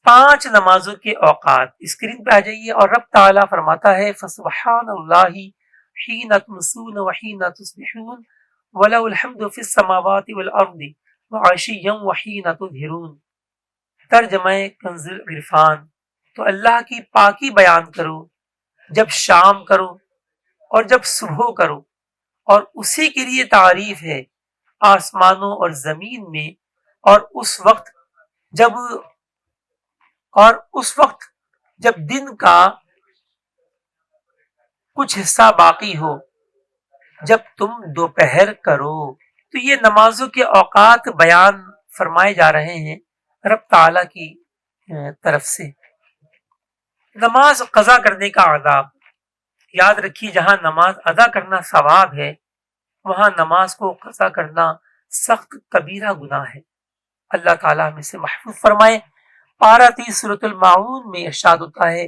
5 نمازوں کے اوقات اسکرین پہ آ جائیے، اور رب تعالیٰ فرماتا ہے فسبحان اللہ حین تمسون وحین تصبحون وَلَهُ الْحَمْدُ فِي السَّمَاوَاتِ وَالْأَرْضِ وَعَشِيًّا وَحِينَ تُظْهِرُونَ۔ ترجمہ کنز العرفان، تو اللہ کی پاکی بیان کرو جب شام کرو اور جب صبح کرو، اور اسی کے لیے تعریف ہے آسمانوں اور زمین میں، اور اس وقت جب دن کا کچھ حصہ باقی ہو، جب تم دوپہر کرو۔ تو یہ نمازوں کے اوقات بیان فرمائے جا رہے ہیں رب تعالی کی طرف سے۔ نماز قضا کرنے کا عذاب، یاد رکھیے جہاں نماز ادا کرنا ثواب ہے، وہاں نماز کو قضا کرنا سخت کبیرہ گناہ ہے۔ اللہ تعالیٰ ہمیں سے محفوظ فرمائے۔ پارہ 30 سورۃ الماعون میں ارشاد ہوتا ہے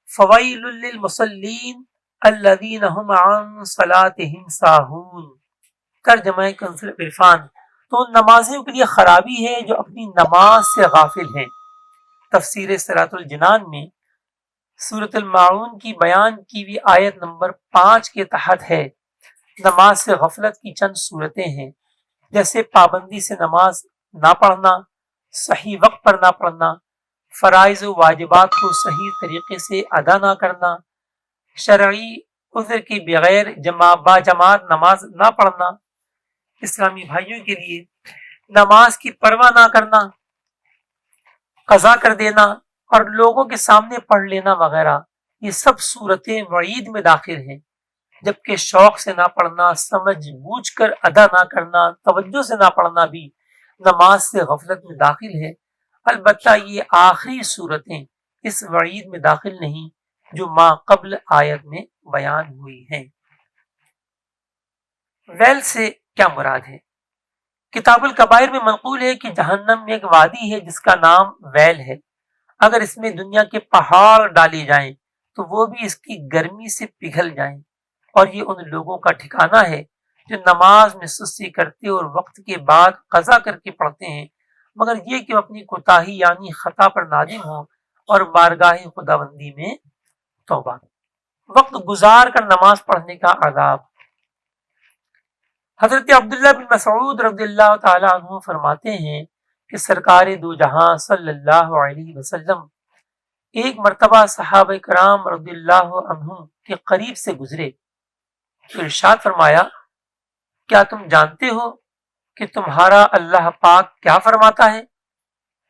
فویل للمصلین الذین هم عن صلاتهم ساہون۔ ترجمہ کنز العرفان، تو ان نمازیوں کے لیے خرابی ہے جو اپنی نماز سے غافل ہیں۔ تفسیر صراط الجنان میں سورۃ الماعون کی بیان کی ہوئی آیت نمبر 5 کے تحت ہے۔ نماز سے غفلت کی چند صورتیں ہیں، جیسے پابندی سے نماز نہ پڑھنا، صحیح وقت پر نہ پڑھنا، فرائض و واجبات کو صحیح طریقے سے ادا نہ کرنا، شرعی عذر کے بغیر باجماعت نماز نہ پڑھنا، اسلامی بھائیوں کے لیے نماز کی پرواہ نہ کرنا، قضا کر دینا اور لوگوں کے سامنے پڑھ لینا وغیرہ، یہ سب صورتیں وعید میں داخل ہیں۔ جبکہ شوق سے نہ پڑھنا، سمجھ بوجھ کر ادا نہ کرنا، توجہ سے نہ پڑھنا بھی نماز سے غفلت میں داخل ہے۔ البتہ یہ آخری صورتیں اس وعید میں داخل نہیں جو ما قبل آیت میں بیان ہوئی ہیں۔ ویل سے کیا مراد ہے؟ کتاب الکبائر میں منقول ہے کہ جہنم میں ایک وادی ہے جس کا نام ویل ہے۔ اگر اس میں دنیا کے پہاڑ ڈالے جائیں تو وہ بھی اس کی گرمی سے پگھل جائیں، اور یہ ان لوگوں کا ٹھکانہ ہے جو نماز میں سستی کرتے اور وقت کے بعد قضا کر کے پڑھتے ہیں، مگر یہ کہ وہ اپنی کوتاہی یعنی خطا پر نادم ہوں اور بارگاہ خداوندی میں توبہ۔ وقت گزار کر نماز پڑھنے کا عذاب۔ حضرت عبداللہ بن مسعود رضی اللہ تعالی عنہ فرماتے ہیں کہ سرکار دو جہاں صلی اللہ علیہ وسلم ایک مرتبہ صحابہ کرام رضی اللہ عنہم کے قریب سے گزرے تو ارشاد فرمایا کیا تم جانتے ہو کہ تمہارا اللہ پاک کیا فرماتا ہے؟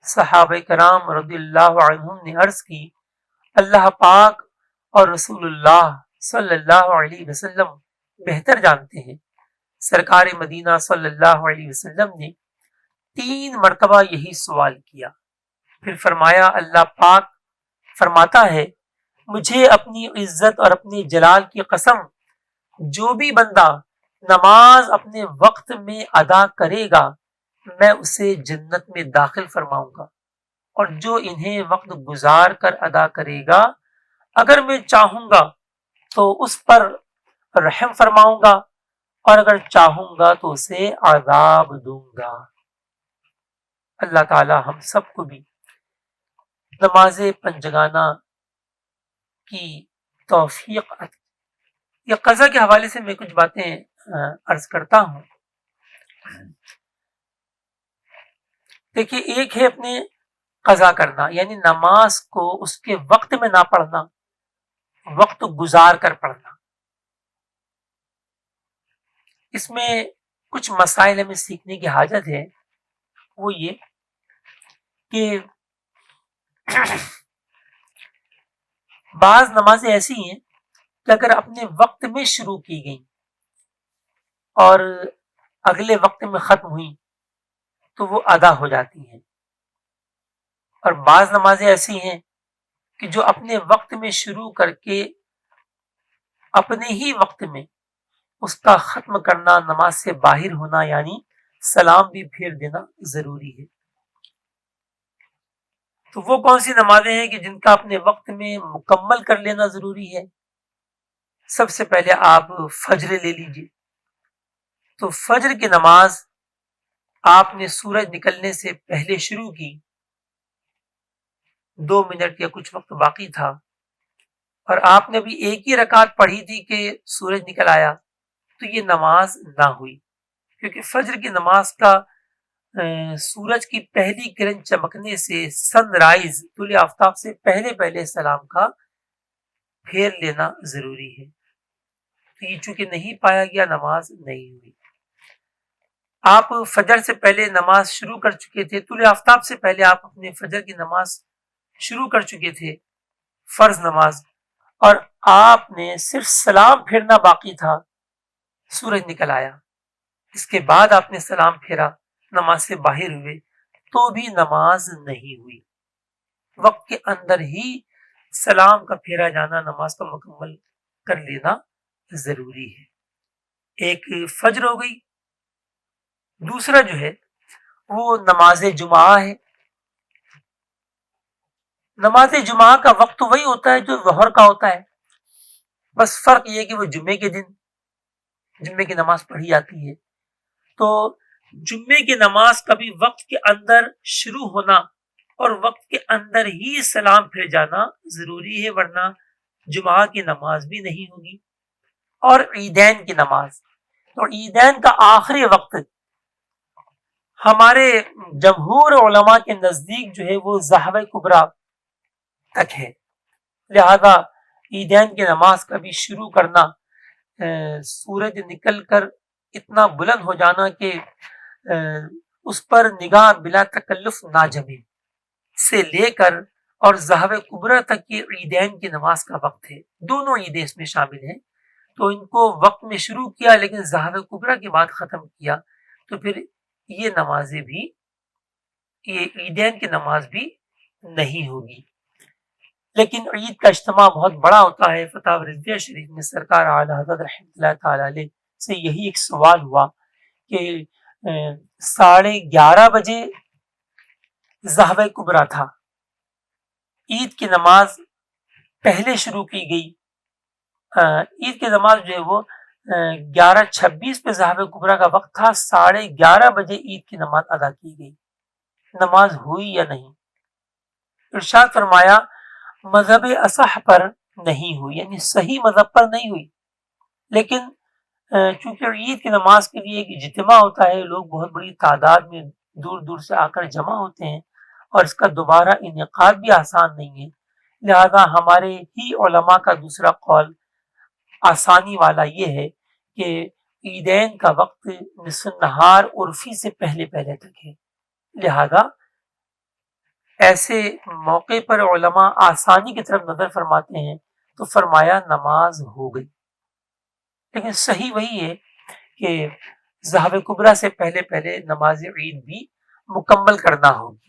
صحابہ کرام رضی اللہ عنہم نے عرض کی اللہ پاک اور رسول اللہ صلی اللہ علیہ وسلم بہتر جانتے ہیں۔ سرکار مدینہ صلی اللہ علیہ وسلم نے 3 مرتبہ یہی سوال کیا، پھر فرمایا اللہ پاک فرماتا ہے مجھے اپنی عزت اور اپنے جلال کی قسم، جو بھی بندہ نماز اپنے وقت میں ادا کرے گا میں اسے جنت میں داخل فرماؤں گا، اور جو انہیں وقت گزار کر ادا کرے گا اگر میں چاہوں گا تو اس پر رحم فرماؤں گا، اور اگر چاہوں گا تو اسے عذاب دوں گا۔ اللہ تعالی ہم سب کو بھی نماز پنجگانہ کی توفیق۔ یہ قضا کے حوالے سے میں کچھ باتیں عرض کرتا ہوں۔ دیکھیے ایک ہے اپنے قضا کرنا، یعنی نماز کو اس کے وقت میں نہ پڑھنا، وقت گزار کر پڑھنا۔ اس میں کچھ مسائل ہمیں سیکھنے کی حاجت ہے، وہ یہ کہ بعض نمازیں ایسی ہیں کہ اگر اپنے وقت میں شروع کی گئیں اور اگلے وقت میں ختم ہوئیں تو وہ ادا ہو جاتی ہیں، اور بعض نمازیں ایسی ہیں کہ جو اپنے وقت میں شروع کر کے اپنے ہی وقت میں اس کا ختم کرنا، نماز سے باہر ہونا یعنی سلام بھی پھیر دینا ضروری ہے۔ تو وہ کون سی نمازیں ہیں کہ جن کا اپنے وقت میں مکمل کر لینا ضروری ہے؟ سب سے پہلے آپ فجر لے لیجیے۔ تو فجر کی نماز آپ نے سورج نکلنے سے پہلے شروع کی 2 منٹ یا کچھ وقت باقی تھا اور آپ نے بھی ایک ہی رکعت پڑھی تھی کہ سورج نکل آیا، تو یہ نماز نہ ہوئی، کیونکہ فجر کی نماز کا سورج کی پہلی کرن چمکنے سے سن رائز طلوع آفتاب سے پہلے پہلے سلام کا پھیر لینا ضروری ہے، تو یہ چونکہ نہیں پایا گیا نماز نہیں ہوئی۔ آپ فجر سے پہلے نماز شروع کر چکے تھے، طلوع آفتاب سے پہلے آپ اپنے فجر کی نماز شروع کر چکے تھے، فرض نماز، اور آپ نے صرف سلام پھیرنا باقی تھا، سورج نکل آیا، اس کے بعد آپ نے سلام پھیرا، نماز سے باہر ہوئے، تو بھی نماز نہیں ہوئی۔ وقت کے اندر ہی سلام کا پھیرا جانا نماز کا مکمل کر لینا ضروری ہے۔ ایک فجر ہو گئی، دوسرا جو ہے وہ نماز جمعہ ہے۔ نماز جمعہ کا وقت وہی ہوتا ہے جو ظہر کا ہوتا ہے، بس فرق یہ کہ وہ جمعے کے دن جمعے کی نماز پڑھی جاتی ہے، تو جمعے کی نماز کا بھی وقت کے اندر شروع ہونا اور وقت کے اندر ہی سلام پھیر جانا ضروری ہے، ورنہ جمعہ کی نماز بھی نہیں ہوگی۔ اور عیدین کی نماز، تو عیدین کا آخری وقت ہمارے جمہور علماء کے نزدیک جو ہے وہ ضحوہ کبریٰ تک ہے، لہذا عیدین کی نماز کا بھی شروع کرنا سورج نکل کر اتنا بلند ہو جانا کہ اس پر نگاہ بلا تکلف نہ جمے سے لے کر اور ضحوہ کبریٰ تک کی عیدین کی نماز کا وقت ہے، دونوں عیدیں اس میں شامل ہیں، تو ان کو وقت میں شروع کیا لیکن ضحوہ کبریٰ کے بعد ختم کیا، تو پھر یہ نمازیں بھی، یہ عیدین کی نماز بھی نہیں ہوگی۔ لیکن عید کا اجتماع بہت بڑا ہوتا ہے۔ فتاوی رضویہ شریف میں سرکار اعلی حضرت رحمۃ اللہ تعالی علیہ سے یہی ایک سوال ہوا کہ 11:30 بجے ضحوہ کبریٰ تھا، عید کی نماز پہلے شروع کی گئی، عید کی نماز جو ہے وہ 11:26 پہ ضحوہ کبریٰ کا وقت تھا، 11:30 بجے عید کی نماز ادا کی گئی، نماز ہوئی یا نہیں؟ ارشاد فرمایا مذہب اصح پر نہیں ہوئی، یعنی صحیح مذہب پر نہیں ہوئی، لیکن چونکہ عید کی نماز کے لیے ایک اجتماع ہوتا ہے، لوگ بہت بڑی تعداد میں دور دور سے آ کر جمع ہوتے ہیں اور اس کا دوبارہ انعقاد بھی آسان نہیں ہے، لہذا ہمارے ہی علماء کا دوسرا قول آسانی والا یہ ہے کہ عیدین کا وقت نصف النہار عرفی سے پہلے پہلے تک ہے، لہذا ایسے موقع پر علماء آسانی کی طرف نظر فرماتے ہیں، تو فرمایا نماز ہو گئی، لیکن صحیح وہی ہے کہ ضحوہ کبریٰ سے پہلے پہلے نماز عید بھی مکمل کرنا ہوگی۔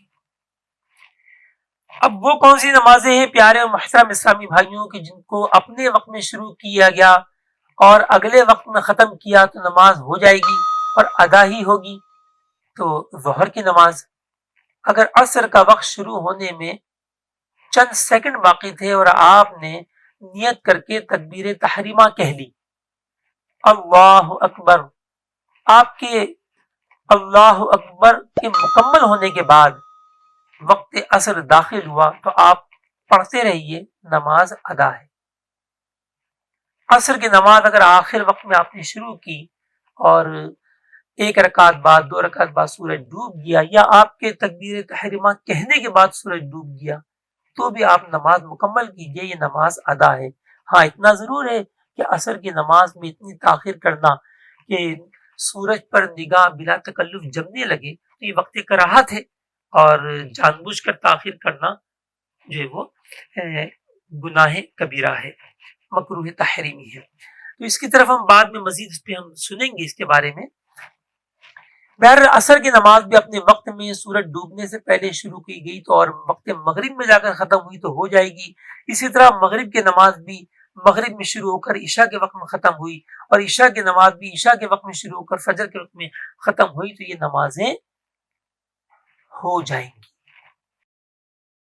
اب وہ کون سی نمازیں ہیں پیارے اور محترم اسلامی بھائیوں کی جن کو اپنے وقت میں شروع کیا گیا اور اگلے وقت میں ختم کیا تو نماز ہو جائے گی اور ادا ہی ہوگی؟ تو ظہر کی نماز، اگر عصر کا وقت شروع ہونے میں چند سیکنڈ باقی تھے اور آپ نے نیت کر کے تکبیر تحریمہ کہہ لی، اللہ اکبر، آپ کے اللہ اکبر کے مکمل ہونے کے بعد وقت عصر داخل ہوا تو آپ پڑھتے رہیے، نماز ادا ہے۔ عصر کی نماز اگر آخر وقت میں آپ نے شروع کی اور 1 رکعت بعد 2 رکعت بعد سورج ڈوب گیا، یا آپ کے تکبیر تحریمہ کہنے کے بعد سورج ڈوب گیا، تو بھی آپ نماز مکمل کیجئے، یہ نماز ادا ہے۔ ہاں اتنا ضرور ہے کہ عصر کی نماز میں اتنی تاخیر کرنا کہ سورج پر نگاہ بلا تکلف جمنے لگے تو یہ وقت کراہت ہے، اور جان بوجھ کر تاخیر کرنا جو ہے وہ گناہ کبیرہ ہے، مکروہ تحریمی ہے۔ تو اس کی طرف ہم بعد میں مزید اس پہ ہم سنیں گے اس کے بارے میں۔ بہر عصر کی نماز بھی اپنے وقت میں سورج ڈوبنے سے پہلے شروع کی گئی تو اور وقت مغرب میں جا کر ختم ہوئی تو ہو جائے گی، اسی طرح مغرب کی نماز بھی مغرب میں شروع ہو کر عشاء کے وقت میں ختم ہوئی، اور عشاء کی نماز بھی عشاء کے وقت میں شروع ہو کر فجر کے وقت میں ختم ہوئی، تو یہ نمازیں ہو جائیں گی۔